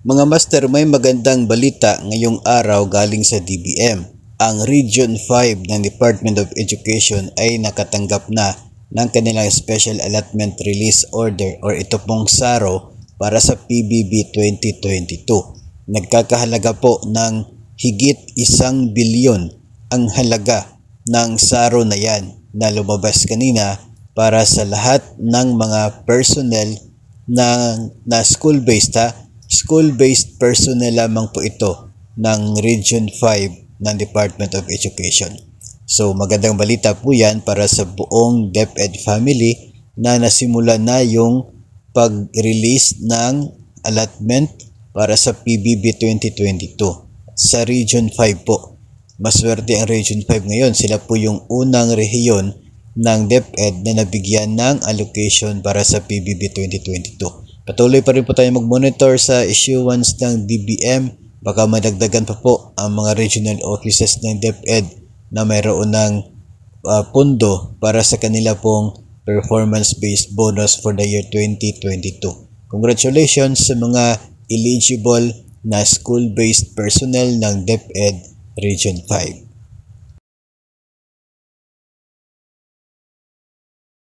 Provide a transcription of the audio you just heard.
Mga master, may magandang balita ngayong araw galing sa DBM. Ang Region 5 ng Department of Education ay nakatanggap na ng kanilang Special Allotment Release Order o ito pong SARO para sa PBB 2022. Nagkakahalaga po ng higit 1 bilyon ang halaga ng SARO na yan na lumabas kanina para sa lahat ng mga personnel na school-based School-based personnel lamang po ito ng Region 5 ng Department of Education. So magandang balita po yan para sa buong DepEd family na nasimula na yung pag-release ng allotment para sa PBB 2022 sa Region 5 po. Maswerte ang Region 5 ngayon. Sila po yung unang rehiyon ng DepEd na nabigyan ng allocation para sa PBB 2022. Patuloy pa rin po tayo mag-monitor sa issuance ng DBM. Baka madagdagan pa po ang mga regional offices ng DepEd na mayroon ng pondo para sa kanila pong performance-based bonus for the year 2022. Congratulations sa mga eligible na school-based personnel ng DepEd Region 5.